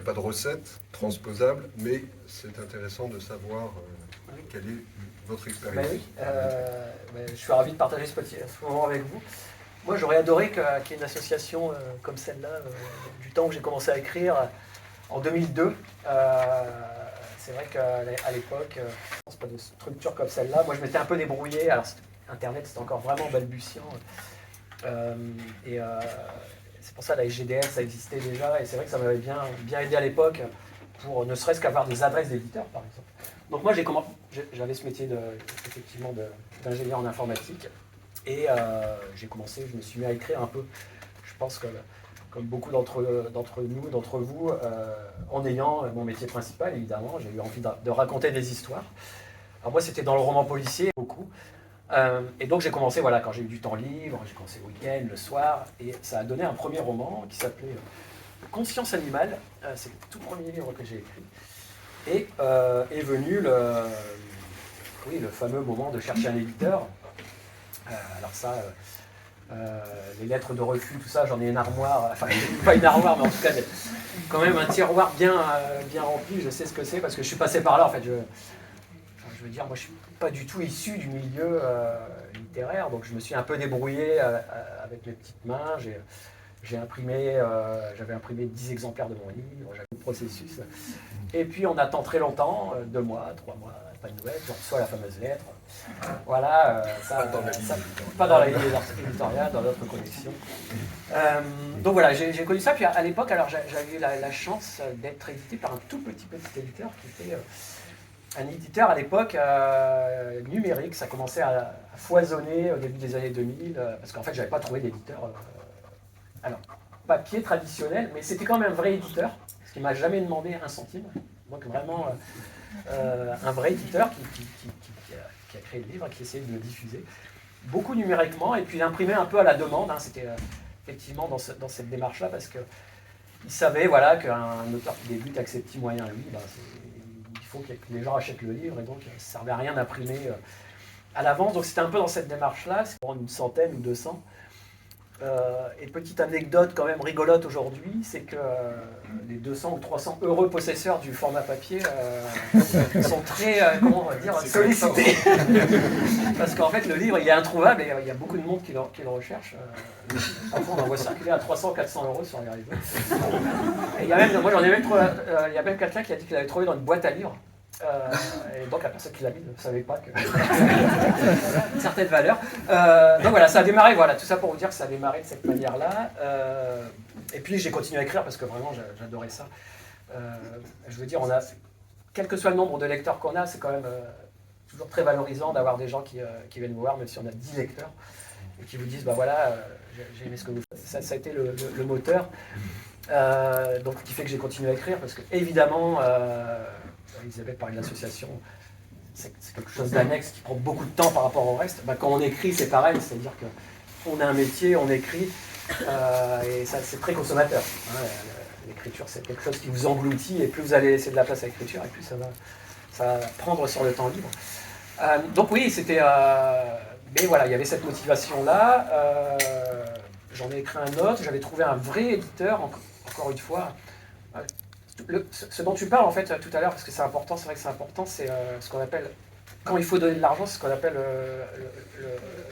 a pas de recette transposable, mais c'est intéressant de savoir quelle est votre expérience. Oui, je suis ravi de partager ce moment avec vous. Moi, j'aurais adoré qu'il y ait une association comme celle-là, du temps où j'ai commencé à écrire, en 2002. C'est vrai qu'à l'époque, c'est pas de structure comme celle-là. Moi, je m'étais un peu débrouillé. Alors, Internet, c'était encore vraiment balbutiant. C'est pour ça la SGDL, ça existait déjà. Et c'est vrai que ça m'avait bien aidé à l'époque pour ne serait-ce qu'avoir des adresses d'éditeurs, par exemple. Donc moi, j'avais ce métier effectivement d'ingénieur en informatique. Et j'ai commencé, je me suis mis à écrire un peu. Je pense que, comme beaucoup d'entre nous, d'entre vous, en ayant mon métier principal, évidemment, j'ai eu envie de raconter des histoires. Alors moi, c'était dans le roman policier, beaucoup. Et donc j'ai commencé, voilà, quand j'ai eu du temps libre, j'ai commencé le week-end, le soir, et ça a donné un premier roman qui s'appelait Conscience animale. C'est le tout premier livre que j'ai écrit. Et est venu le fameux moment de chercher un éditeur. Alors ça, les lettres de refus, tout ça, j'en ai une armoire, enfin pas une armoire, mais en tout cas quand même un tiroir bien rempli. Je sais ce que c'est parce que je suis passé par là. En fait, je veux dire, moi je suis pas du tout issu du milieu littéraire, donc je me suis un peu débrouillé avec mes petites mains. J'avais imprimé 10 exemplaires de mon livre, j'avais le processus. Et puis on attend très longtemps, 2 mois, 3 mois, pas de nouvelles, je reçois la fameuse lettre. Voilà, pas dans la ligne éditoriale, dans notre collection. Donc voilà, j'ai connu ça. Puis à l'époque, alors j'avais eu la chance d'être édité par un tout petit éditeur qui était un éditeur à l'époque numérique. Ça commençait à foisonner au début des années 2000, parce qu'en fait, j'avais pas trouvé d'éditeur. Alors, papier traditionnel, mais c'était quand même un vrai éditeur, parce qu'il ne m'a jamais demandé un centime. Donc vraiment un vrai éditeur qui a créé le livre, qui essayait de le diffuser. Beaucoup numériquement, et puis il imprimait un peu à la demande. C'était effectivement dans cette démarche-là, parce qu'il savait voilà, qu'un auteur qui débute avec ses petits moyens, lui, il faut que les gens achètent le livre, et donc ça ne servait à rien d'imprimer à l'avance. Donc c'était un peu dans cette démarche-là, c'est pour une centaine ou 200. Et petite anecdote quand même rigolote aujourd'hui, c'est que les 200 ou 300 heureux possesseurs du format papier sont très, comment on va dire, sollicités. Parce qu'en fait le livre il est introuvable et il y a beaucoup de monde qui le recherche. Parfois on en voit circuler à 300-400 euros sur les réseaux. Et il y a même, moi j'en ai même trouvé, il y a même quelqu'un qui a dit qu'il avait trouvé dans une boîte à livres. Et donc la personne qui l'a mis ne savait pas que une certaine valeur. Donc voilà, ça a démarré, voilà, tout ça pour vous dire que ça a démarré de cette manière-là. Et puis j'ai continué à écrire parce que vraiment j'adorais ça. Je veux dire, quel que soit le nombre de lecteurs qu'on a, c'est quand même toujours très valorisant d'avoir des gens qui viennent vous voir, même si on a 10 lecteurs, et qui vous disent, bah voilà, j'ai aimé ce que vous faites. Ça a été le moteur, donc qui fait que j'ai continué à écrire, parce que évidemment, Elisabeth parlait de l'association, c'est quelque chose d'annexe qui prend beaucoup de temps par rapport au reste. Quand on écrit, c'est pareil, c'est-à-dire qu'on a un métier, on écrit, et ça, c'est très consommateur. L'écriture, c'est quelque chose qui vous engloutit, et plus vous allez laisser de la place à l'écriture, et plus ça va prendre sur le temps libre. Donc oui, c'était... mais voilà, il y avait cette motivation-là. J'en ai écrit un autre, j'avais trouvé un vrai éditeur, encore une fois. Ce dont tu parles en fait tout à l'heure, parce que c'est important, c'est vrai que c'est important, c'est ce qu'on appelle, quand il faut donner de l'argent, c'est ce qu'on appelle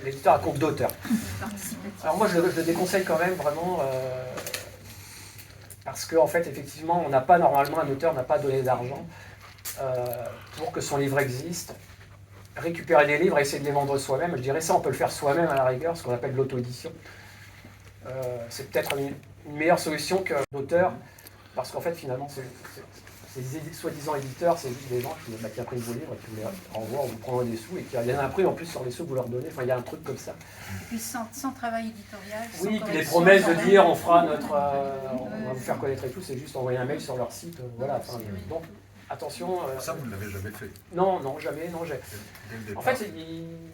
l'éditeur à compte d'auteur. Alors moi je le déconseille quand même vraiment, parce qu'en fait effectivement on n'a pas normalement, un auteur n'a pas donné d'argent pour que son livre existe. Récupérer des livres et essayer de les vendre soi-même, je dirais ça on peut le faire soi-même à la rigueur, ce qu'on appelle l'auto-édition. C'est peut-être une meilleure solution que l'auteur. Parce qu'en fait, finalement, ces soi-disant éditeurs, c'est juste des gens qui impriment vos livres et qui vous les renvoient en vous prenant des sous et qui en impriment en plus sur les sous que vous leur donnez. Enfin, il y a un truc comme ça. Et puis sans travail éditorial. Oui, puis les promesses de dire on fera notre. On va vous faire connaître et tout, c'est juste envoyer un mail sur leur site. Voilà. Enfin, donc, attention. Ça, vous ne l'avez jamais fait? Non, jamais. Non, en fait,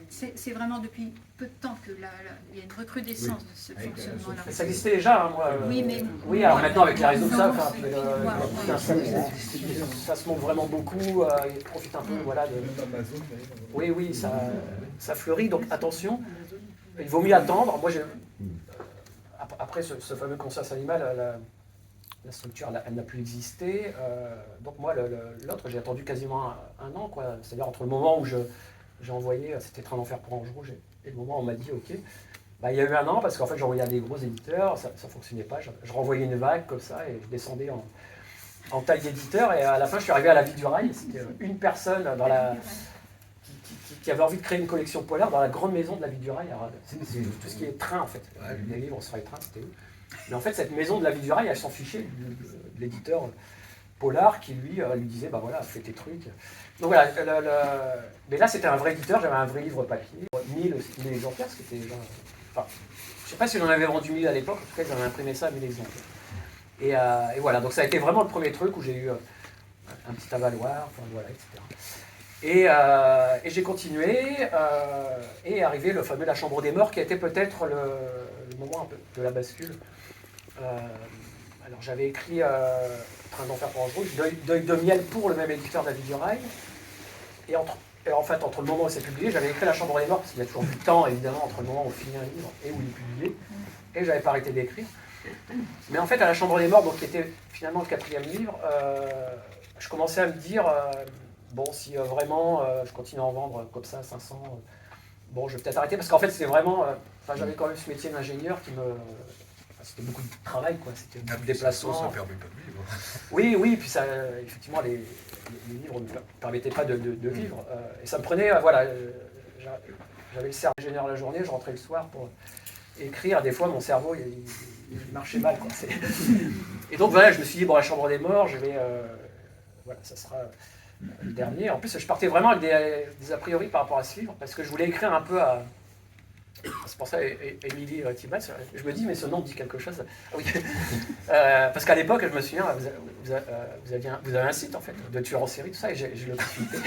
c'est vraiment depuis peu de temps qu'il y a une recrudescence de ce fonctionnement-là. Ça existait déjà, hein, moi. Oui, alors maintenant avec les réseaux ça, ça se montre vraiment beaucoup. Ils profitent un peu, voilà. Oui, ça fleurit. Donc attention, il vaut mieux attendre. Moi, après ce fameux conscience animal, la structure, elle n'a plus existé. Donc moi, l'autre, j'ai attendu quasiment un an, quoi. C'est-à-dire entre le moment où j'ai envoyé, c'était Train d'enfer pour Ange Rouge, et le moment où on m'a dit OK. Bah, il y a eu un an, parce qu'en fait, j'envoyais à des gros éditeurs, ça ne fonctionnait pas. Je renvoyais une vague comme ça, et je descendais en taille d'éditeur, et à la fin, je suis arrivé à La Vie du Rail. C'était une personne qui avait envie de créer une collection polaire dans la grande maison de La Vie du Rail. C'est tout ce qui est train, en fait. Les livres sur les trains, c'était eux. Mais en fait, cette maison de La Vie du Rail, elle s'en fichait de l'éditeur polar qui, lui disait, bah voilà, fais tes trucs. Donc voilà, mais là, c'était un vrai éditeur, j'avais un vrai livre papier, 1000 exemplaires, ce qui était déjà... Enfin, je ne sais pas si j'en avais vendu 1000 à l'époque, en tout cas, j'avais imprimé ça à 1000 exemplaires. Et voilà, donc ça a été vraiment le premier truc où j'ai eu un petit avaloir, enfin voilà, etc. Et j'ai continué, et est arrivé le fameux La Chambre des Morts, qui a été peut-être le moment un peu de la bascule. Alors j'avais écrit Train d'enfer pour Ange Rouge, Deuil de miel pour le même éditeur de La Vie du Rail. Et en fait, entre le moment où c'est publié, j'avais écrit La Chambre des Morts, parce qu'il y a toujours du temps, évidemment, entre le moment où on finit un livre et où il est publié. Et j'avais pas arrêté d'écrire. Mais en fait, à La Chambre des Morts, donc, qui était finalement le 4e livre, je commençais à me dire, bon, si vraiment je continue à en vendre comme ça, 500, bon, je vais peut-être arrêter, parce qu'en fait, c'était vraiment... j'avais quand même ce métier d'ingénieur qui me... C'était beaucoup de travail, quoi. C'était beaucoup de déplacements. Ça ne permet pas de vivre. Oui, puis ça, effectivement, les livres ne me permettaient pas de vivre. Et ça me prenait, voilà, j'avais le cerveau ingénieur la journée, je rentrais le soir pour écrire. Des fois, mon cerveau, il marchait mal, quoi. Et donc, voilà, je me suis dit, bon, La Chambre des Morts, je vais... voilà, ça sera le dernier. En plus, je partais vraiment avec des a priori par rapport à ce livre, parce que je voulais écrire un peu à... C'est pour ça, Émilie Thibats, je me dis, mais ce nom dit quelque chose. Ah oui. Parce qu'à l'époque, je me souviens, vous avez un site, en fait, de tueurs en série, tout ça, et je l'ai consulté.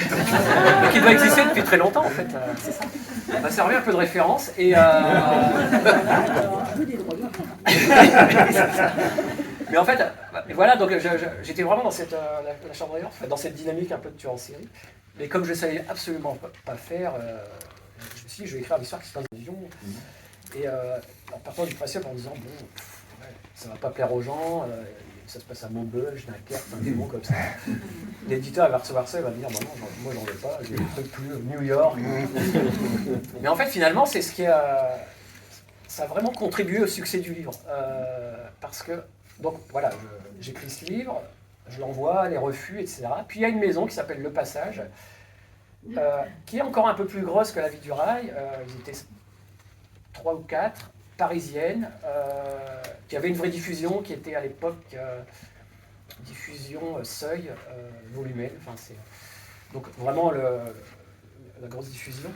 Qui doit exister depuis très longtemps, en fait. C'est ça. Ça m'a servi un peu de référence, et... Mais en fait, voilà, donc j'étais vraiment dans cette, la Chambre des Morts, dans cette dynamique un peu de tueurs en série. Mais comme je ne savais absolument pas faire... je me suis dit, je vais écrire l'histoire qui se passe dans Lyon. Et en partant du principe en disant, bon, ça ne va pas plaire aux gens, ça se passe à Maubeuge, Dunkerque, des mots comme ça. L'éditeur va recevoir ça, il va me dire, bah non, moi j'en veux pas, j'ai des trucs plus New York. Mais en fait, finalement, c'est ce qui ça a vraiment contribué au succès du livre. Parce que, donc voilà, j'écris ce livre, je l'envoie, les refus, etc. Puis il y a une maison qui s'appelle Le Passage, qui est encore un peu plus grosse que La Vie du Rail. Ils étaient 3 ou 4, parisiennes, qui avaient une vraie diffusion, qui était à l'époque diffusion Seuil, volumen. Enfin, c'est donc vraiment la grosse diffusion,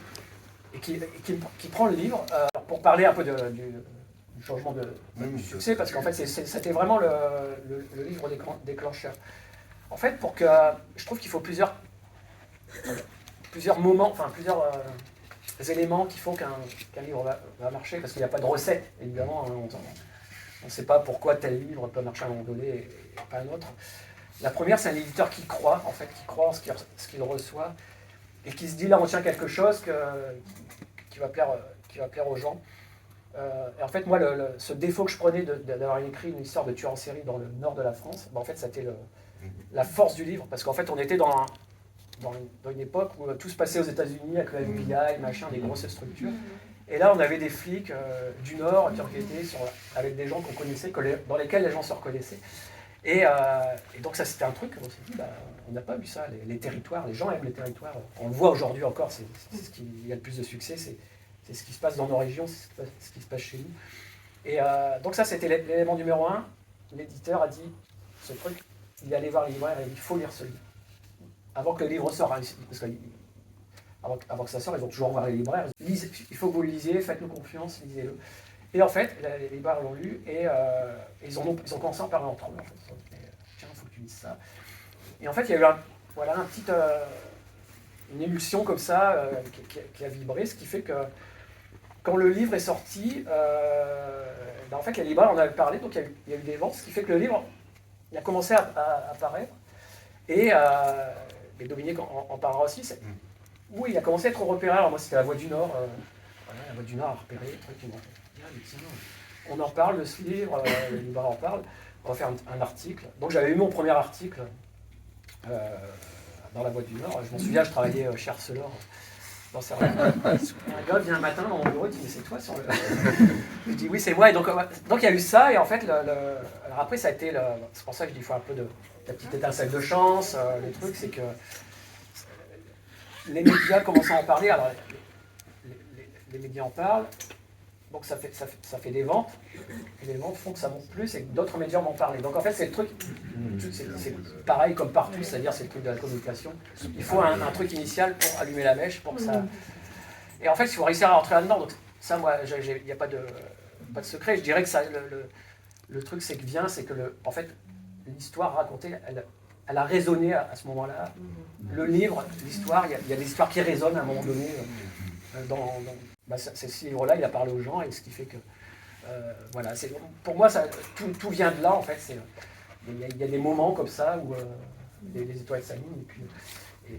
et qui prend le livre pour parler un peu du changement de succès, parce qu'en fait c'était vraiment le livre déclencheur. En fait, je trouve qu'il faut plusieurs moments, enfin plusieurs éléments qui font qu'un livre va marcher, parce qu'il n'y a pas de recette, évidemment. On ne sait pas pourquoi tel livre peut marcher à un moment donné et pas un autre. La première, c'est un éditeur qui croit en ce qu'il reçoit, et qui se dit, là on tient quelque chose qui va plaire aux gens. Et en fait, moi, ce défaut que je prenais d'avoir écrit une histoire de tueur en série dans le nord de la France, en fait, c'était la force du livre, parce qu'en fait, on était dans une époque où tout se passait aux États-Unis avec le FBI, machin, des grosses structures. Et là, on avait des flics du Nord qui enquêtaient avec des gens qu'on connaissait, dans lesquels les gens se reconnaissaient. Et donc ça, c'était un truc, on s'est dit, on n'a pas vu ça. Les territoires, les gens aiment les territoires. On le voit aujourd'hui encore, c'est ce qui y a le plus de succès, c'est ce qui se passe dans nos régions, c'est ce qui se passe chez nous. Et donc ça, c'était l'élément numéro 1. L'éditeur a dit, ce truc, il est allé voir les libraires et il a dit, il faut lire ce livre. Avant que le livre sorte, parce que avant que ça sorte, ils vont toujours voir les libraires. Lisez, il faut que vous le lisiez, faites-nous confiance, lisez-le. Et en fait, les libraires l'ont lu, et ils ont commencé à en parler entre eux. En fait. Ils ont dit, tiens, il faut que tu lises ça. Et en fait, il y a eu une émulsion comme ça qui a vibré, ce qui fait que quand le livre est sorti, en fait, les libraires en avaient parlé, donc il y a eu des ventes, ce qui fait que le livre il a commencé à apparaître. Et Dominique en parlera aussi. Oui, il a commencé à être repéré. Alors moi, c'était La Voix du Nord. La Voix du Nord a repéré. On en reparle de ce livre, les libraires en parlent. refaire un article. Donc j'avais eu mon premier article dans la Voix du Nord. Je m'en souviens, je travaillais chez Arcelor. Un gars vient un matin dans mon bureau, il dit mais c'est toi sur le... Je dis oui c'est moi, et donc il y a eu ça, et en fait alors après ça a été, c'est pour ça que je dis il faut un peu de la petite étincelle de chance, le truc c'est que les médias commencent à en parler, alors les médias en parlent, donc ça fait des ventes, et les ventes font que ça monte plus et que d'autres médias m'en parlent. Donc en fait c'est le truc, c'est pareil comme partout, c'est-à-dire c'est le truc de la communication. Il faut un truc initial pour allumer la mèche, pour que ça... Et en fait il faut réussir à rentrer là-dedans, donc ça moi, il n'y a pas de secret, je dirais que ça, le truc c'est que en fait l'histoire racontée, elle a résonné à ce moment-là. Le livre, l'histoire, il y a des histoires qui résonnent à un moment donné ce livre-là, il a parlé aux gens, et ce qui fait que, voilà, pour moi, tout vient de là, en fait. Il y a des moments comme ça où les étoiles s'alignent,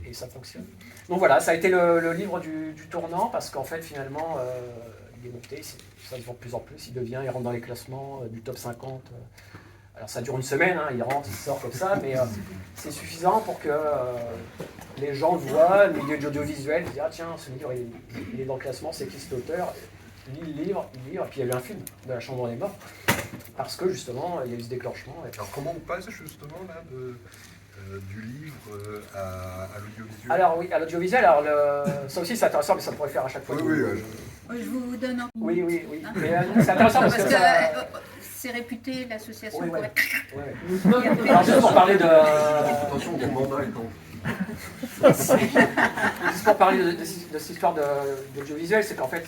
et ça fonctionne. Donc voilà, ça a été le livre du tournant, parce qu'en fait, finalement, il est monté, ça se vend de plus en plus, il rentre dans les classements du top 50. Alors ça dure une semaine, hein, il rentre, il sort comme ça, mais c'est suffisant pour que les gens voient, le milieu de l'audiovisuel, ils disent ah tiens, ce livre il est dans le classement, c'est qui cet auteur, lit le livre, et puis il y a eu un film de La Chambre des Morts, parce que justement il y a eu ce déclenchement. Alors comment on passe justement là du livre à l'audiovisuel? Alors oui, à l'audiovisuel, alors ça aussi c'est intéressant, mais ça pourrait faire à chaque fois. Je vous donne un... Oui. Mais c'est intéressant parce que ça... c'est réputé, l'association oui, pour être... Alors juste pour parler de... Attention, ton mandat est en... Juste pour parler de cette histoire d'audiovisuel, c'est qu'en fait,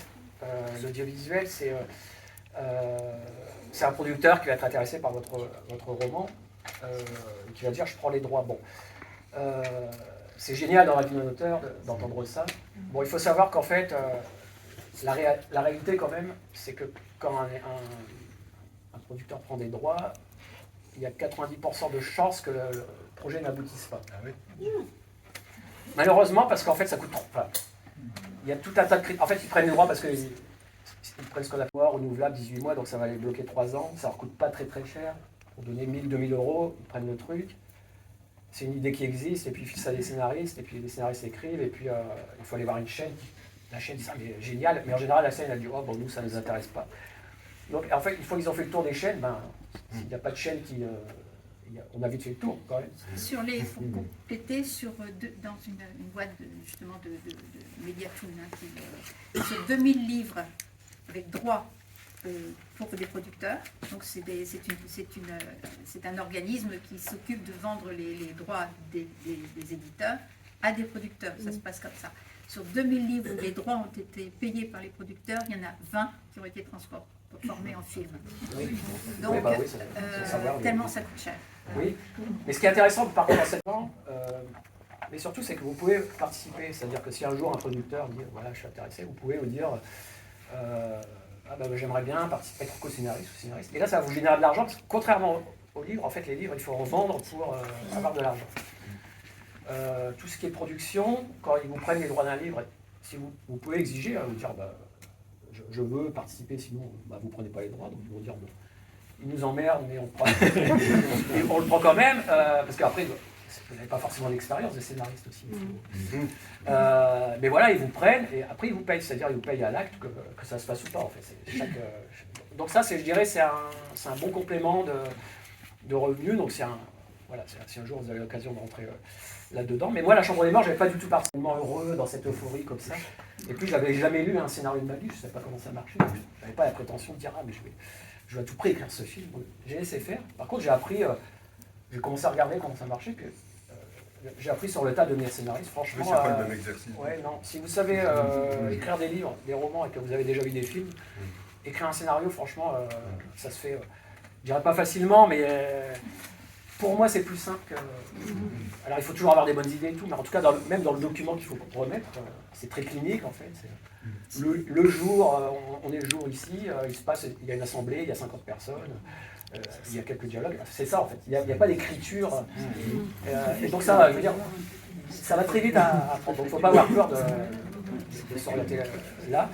l'audiovisuel, c'est un producteur qui va être intéressé par votre roman, qui va dire je prends les droits. Bon, c'est génial dans la vie d'un auteur d'entendre ça. Bon, il faut savoir qu'en fait, la réalité quand même, c'est que quand un producteur prend des droits, il y a 90% de chances que le projet n'aboutisse pas. Ah oui. Malheureusement, parce qu'en fait, ça coûte trop. Enfin, il y a tout un tas de critères. En fait, ils prennent les droits parce qu'ils prennent ce qu'on appelle renouvelable, 18 mois, donc ça va les bloquer 3 ans. Ça leur coûte pas très très cher. Pour donner 1000, 2000 euros, ils prennent le truc. C'est une idée qui existe, et puis ils filent ça à des scénaristes, et puis les scénaristes écrivent, et puis il faut aller voir une chaîne. La chaîne dit ça, mais génial. Mais en général, la chaîne, elle dit oh, bon, nous, ça ne nous intéresse pas. Donc, en fait, une fois qu'ils ont fait le tour des chaînes, il n'y a pas de chaîne qui... on a vite fait le tour, quand même. Pour compléter, dans une boîte justement de Mediatoon, sur 2000 livres avec droit pour des producteurs. Donc, c'est un organisme qui s'occupe de vendre les droits des éditeurs à des producteurs. Ça se passe comme ça. Sur 2000 livres où les droits ont été payés par les producteurs, il y en a 20 qui ont été transformés en film. Donc, tellement ça coûte cher. Oui, mais ce qui est intéressant par contre à cette vente, mais surtout c'est que vous pouvez participer, c'est-à-dire que si un jour un producteur dit voilà je suis intéressé, vous pouvez vous dire j'aimerais bien participer, être co-scénariste ou scénariste. Et là ça va vous générer de l'argent, parce que contrairement aux livres, en fait les livres il faut revendre pour avoir de l'argent. Tout ce qui est production, quand ils vous prennent les droits d'un livre, si vous pouvez exiger, vous dire je veux participer, sinon vous ne prenez pas les droits, donc ils vont dire bon. Ils nous emmerdent, mais on le prend quand même, parce qu'après, vous n'avez pas forcément d'expérience de scénariste aussi. Mais voilà, ils vous prennent, et après ils vous payent, c'est-à-dire ils vous payent à l'acte que ça se passe ou pas, en fait. Donc ça, je dirais, c'est un bon complément de revenus, donc si un jour vous avez l'occasion de rentrer là-dedans. Mais moi, La Chambre des Morts, je n'avais pas du tout particulièrement heureux dans cette euphorie comme ça. Et puis, je n'avais jamais lu un scénario de ma vie, je ne savais pas comment ça marchait. Je n'avais pas la prétention de dire mais je vais à tout prix écrire ce film. J'ai laissé faire. Par contre, j'ai commencé à regarder comment ça marchait. J'ai appris sur le tas de devenir scénariste, franchement. Oui, c'est pas le même exercice. Ouais, non. Si vous savez écrire des livres, des romans, et que vous avez déjà vu des films, écrire un scénario, franchement, ça se fait, je dirais pas facilement, mais pour moi, c'est plus simple que... Alors, il faut toujours avoir des bonnes idées et tout, mais en tout cas, même dans le document qu'il faut remettre, c'est très clinique, en fait. Le jour, on est le jour ici, il y a une assemblée, il y a 50 personnes, il y a quelques dialogues, c'est ça, en fait. Il n'y a pas d'écriture. Et donc ça, je veux dire, ça va très vite à apprendre. Donc, il ne faut pas avoir peur de s'orienter là.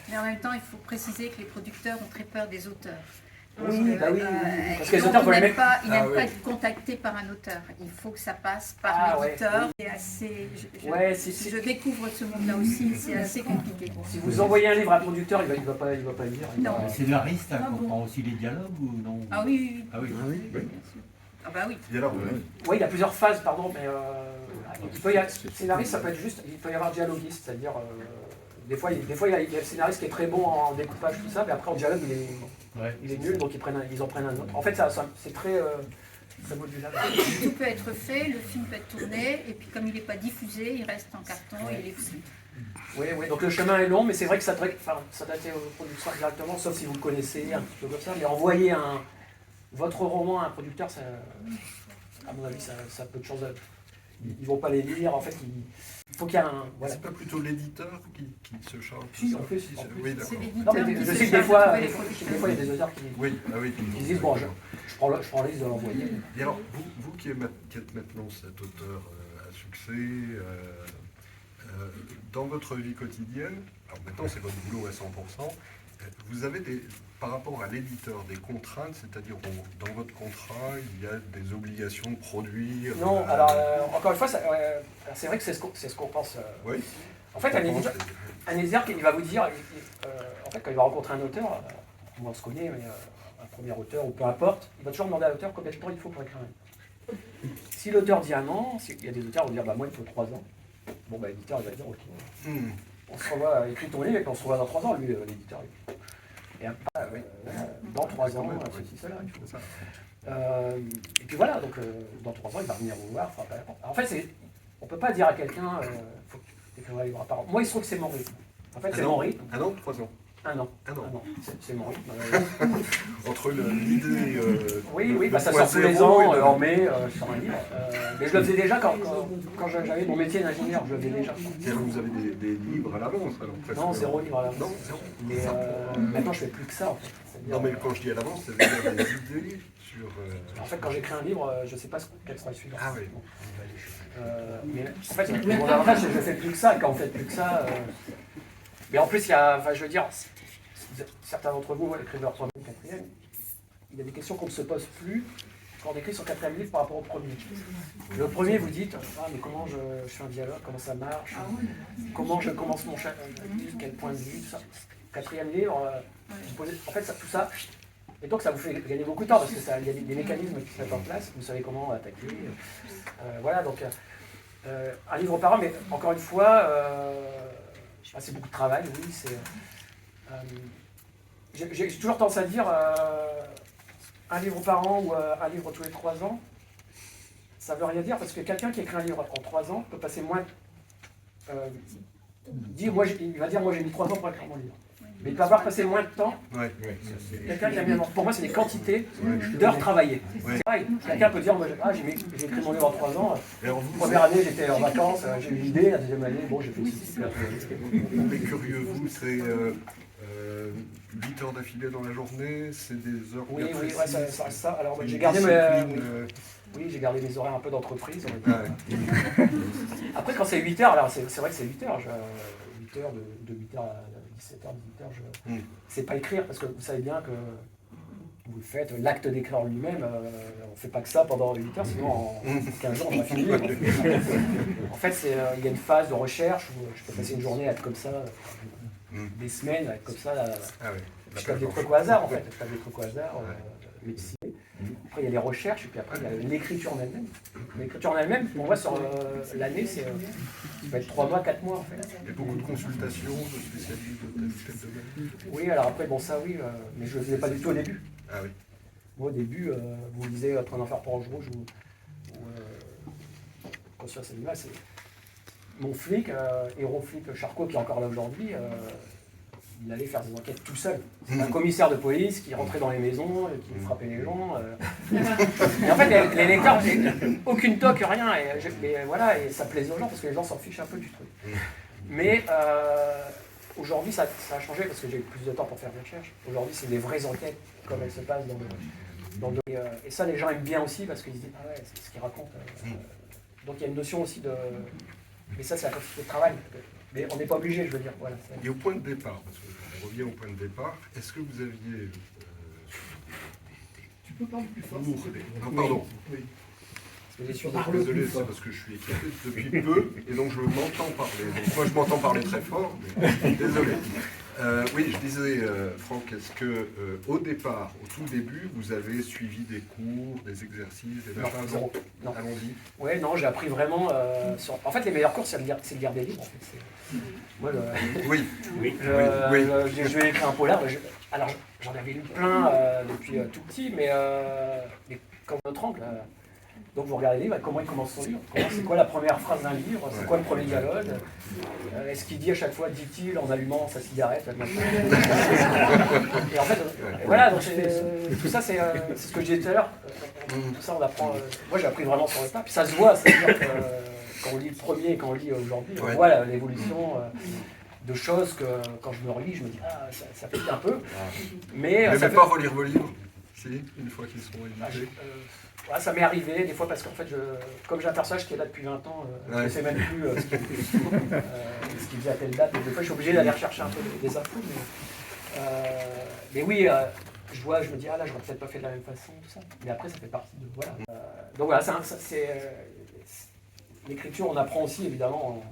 Mais en même temps, il faut préciser que les producteurs ont très peur des auteurs. Oui, bah oui, parce que les donc, auteurs ils veulent n'aiment mettre... pas, oui. être contactés par un auteur. Il faut que ça passe par Ah, l'éditeur. ouais. C'est assez. Ouais, si Je découvre ce monde-là aussi. C'est assez compliqué. si vous envoyez un livre à un producteur, il va pas lire. il va- Non. Le scénariste, ça Ah bon. comprend aussi les dialogues ou non? Ah oui, oui, Ah oui. bien sûr. Ah bah oui. Dialogue, oui. Oui, il y a plusieurs phases, pardon, mais il peut y avoir, scénariste, ça peut être juste, il peut y avoir dialoguiste, c'est-à-dire, des fois, il y a le scénariste qui est très bon en découpage, tout ça, mais après en dialogue, il est nul, donc ils en prennent un autre. En fait, c'est très modulable. Tout peut être fait, le film peut être tourné, et puis comme il n'est pas diffusé, il reste en carton et il est fou. Oui, donc le chemin est long, mais c'est vrai que ça s'adapter au producteur directement, sauf si vous le connaissez, un petit peu comme ça, mais envoyer votre roman à un producteur, ça, à mon avis, ça a peu de chances. Ils vont pas les lire, en fait, il faut qu'il y ait un... Voilà. C'est pas plutôt l'éditeur qui se charge de Si, ça? en plus. Oui, d'accord. C'est Non, l'éditeur mais qui je se sais que charge des fois, de trouver les des producteurs. fois, il y a des auteurs qui Oui, ah oui. ils disent, bon, je prends la liste de l'envoyer. Et alors, vous qui êtes maintenant cet auteur à succès, dans votre vie quotidienne, alors maintenant c'est votre boulot à 100%, vous avez par rapport à l'éditeur des contraintes, c'est-à-dire dans votre contrat, il y a des obligations de produire. Non, alors, encore une fois, c'est vrai que c'est ce qu'on pense. Oui. En fait, un éditeur, il va vous dire, en fait, quand il va rencontrer un auteur, moi on se connaît, mais un premier auteur ou peu importe, il va toujours demander à l'auteur combien de temps il faut pour écrire un livre. Si l'auteur dit un an, il y a des auteurs qui vont dire, bah moi il faut 3 ans. Bon, bah l'éditeur il va dire, ok, on se revoit, écris ton livre et puis on se revoit dans 3 ans, lui, l'éditeur. Et après, dans 3 ans, ceci, cela, il faut ça. Et puis voilà, donc dans 3 ans, il va venir vous voir, frapper à la porte. En fait, on ne peut pas dire à quelqu'un, faut que tu écrives un livre à part. Moi, il se trouve que c'est mon rythme. En fait, c'est mon rythme. 1 an, 3 ans. 1 an. 1 an. C'est mon rythme. Entre l'idée. Oui, bah, ça point sort tous les zéro ans, et en mai, je sors un livre. Mais je le faisais déjà quand j'avais mon métier d'ingénieur, je le faisais déjà. Vous avez des livres à l'avance alors presque. Non, 0 livre à l'avance. Non, 0. Mais maintenant, je fais plus que ça, en fait. Non, mais quand je dis à l'avance, c'est-à-dire des idées sur. En fait, quand j'écris un livre, je ne sais pas quel sera le suivant. Ah oui. Mais en fait, mon avantage, c'est que je ne fais plus que ça. Quand on fait plus que ça. Mais en plus, il y a. Enfin, je veux dire, certains d'entre vous écrivent leur 3e, 4e. Il y a des questions qu'on ne se pose plus quand on écrit son 4e livre par rapport au premier. Le premier, vous dites, mais comment je fais un dialogue, comment ça marche, comment je commence mon chapitre, quel point de vue, tout ça. 4e livre, vous posez, en fait, tout ça. Et donc ça vous fait gagner beaucoup de temps parce que il y a des mécanismes qui se mettent en place, vous savez comment attaquer. Voilà, donc un livre par an, mais encore une fois, c'est beaucoup de travail, oui. J'ai toujours tendance à dire un livre par an ou un livre tous les 3 ans, ça ne veut rien dire parce que quelqu'un qui écrit un livre en 3 ans peut passer moins. Il va dire, moi j'ai mis 3 ans pour écrire mon livre. Mais il peut avoir passé moins de temps. Quelqu'un qui a mis pour moi, c'est des quantités d'heures travaillées. C'est pareil. Quelqu'un peut dire, moi, j'ai écrit mon livre en 3 ans. La première année, j'étais en vacances, j'ai eu l'idée. La deuxième année, bon, j'ai fait ceci. Mais curieux, vous, c'est 8 heures d'affilée dans la journée, c'est des heures. Oui, ça. Alors, j'ai gardé mes horaires un peu d'entreprise. Après, quand c'est 8 heures, alors c'est vrai que c'est 8 heures. 8 heures de 8 heures à 17h, 18h, c'est pas écrire, parce que vous savez bien que vous le faites, l'acte d'écrire lui-même, on ne fait pas que ça pendant 8 heures, sinon en 15 jours on va finir. En fait, il y a une phase de recherche où je peux passer une journée à être comme ça, des semaines à être comme ça. Je tape des trucs au hasard en fait, médecine. Après il y a les recherches, et puis après il y a l'écriture en elle-même. L'écriture en elle-même, pour moi, sur l'année, ça va être 3 mois, 4 mois en fait. Il y a beaucoup de consultations de spécialistes de tel ou tel domaine. Oui, alors après, bon ça oui, mais je ne le faisais pas du tout au début. Ah oui. Moi au début, vous lisez Train d'enfer pour Ange Rouge ou Conscience animale, c'est mon flic, héros flic Charcot qui est encore là aujourd'hui, il allait faire des enquêtes tout seul. C'est un commissaire de police qui rentrait dans les maisons, qui frappait les gens. Et en fait, les lecteurs, aucune toque, rien. Et voilà, et ça plaisait aux gens parce que les gens s'en fichent un peu du truc. Mais aujourd'hui, ça a changé parce que j'ai eu plus de temps pour faire des recherches. Aujourd'hui, c'est des vraies enquêtes comme elles se passent dans le... Et ça, les gens aiment bien aussi parce qu'ils se disent, ah ouais, c'est ce qu'ils racontent. Donc il y a une notion aussi de... Mais ça, c'est la quantité de travail. Mais on n'est pas obligé, je veux dire. Voilà, et au point de départ, parce qu'on revient au point de départ, est-ce que vous aviez Tu peux parler plus fort. Pour des... Non, pardon. Oui. Parce que je suis Désolé, c'est parce que je suis équipé depuis peu et donc je m'entends parler. Donc moi je m'entends parler très fort, mais désolé. Oui, je disais, Franck, est-ce que au départ, au tout début, vous avez suivi des cours, des exercices, des machins? zéro. Non. Allons-y. Ouais, non, j'ai appris vraiment sur... En fait, les meilleurs cours, c'est de lire des livres. En fait. Moi, Oui, Oui. je vais écrire un polar. Alors, j'en avais lu plein depuis tout petit, mais comme notre oncle. Donc vous regardez le livre, comment il commence son livre, c'est quoi la première phrase d'un livre, c'est quoi le premier dialogue, est-ce qu'il dit à chaque fois, dit-il en allumant sa cigarette, et en fait, voilà, donc tout ça c'est ce que je disais tout à l'heure, tout ça on apprend, moi j'ai appris vraiment sur le tas, puis ça se voit, c'est-à-dire que quand on lit le premier et quand on lit aujourd'hui, on voit l'évolution de choses que quand je me relis, je me dis, ah ça pique un peu, mais... Vous n'aimez pas relire vos livres? Si, une fois qu'ils sont édités. Ouais, ça m'est arrivé des fois parce qu'en fait, comme j'ai un personnage qui est là depuis 20 ans, je ne sais même plus ce qu'il faisait à telle date. Et des fois, je suis obligé d'aller rechercher un peu des infos. Mais oui, je vois, je me dis, ah là, j'aurais peut-être pas fait de la même façon, tout ça. Mais après, ça fait partie de... Voilà. Donc voilà, l'écriture, on apprend aussi, évidemment,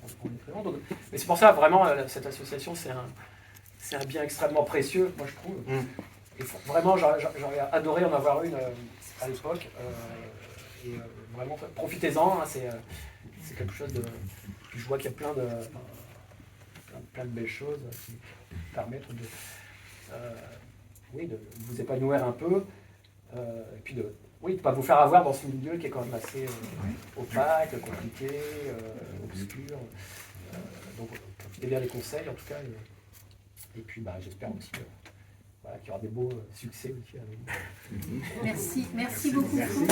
en écrivant. Donc, mais c'est pour ça, vraiment, cette association, c'est un bien extrêmement précieux, moi, je trouve. Et vraiment, j'aurais adoré en avoir une à l'époque. Et vraiment, profitez-en, hein, c'est quelque chose de... Je vois qu'il y a plein de belles choses qui permettent de vous épanouir un peu. Et puis de ne pas vous faire avoir dans ce milieu qui est quand même assez opaque, compliqué, obscur. Donc, profitez bien des conseils, en tout cas. Et puis, j'espère aussi... Voilà, qu'il y aura des beaux succès aussi avec vous. Merci beaucoup. Merci.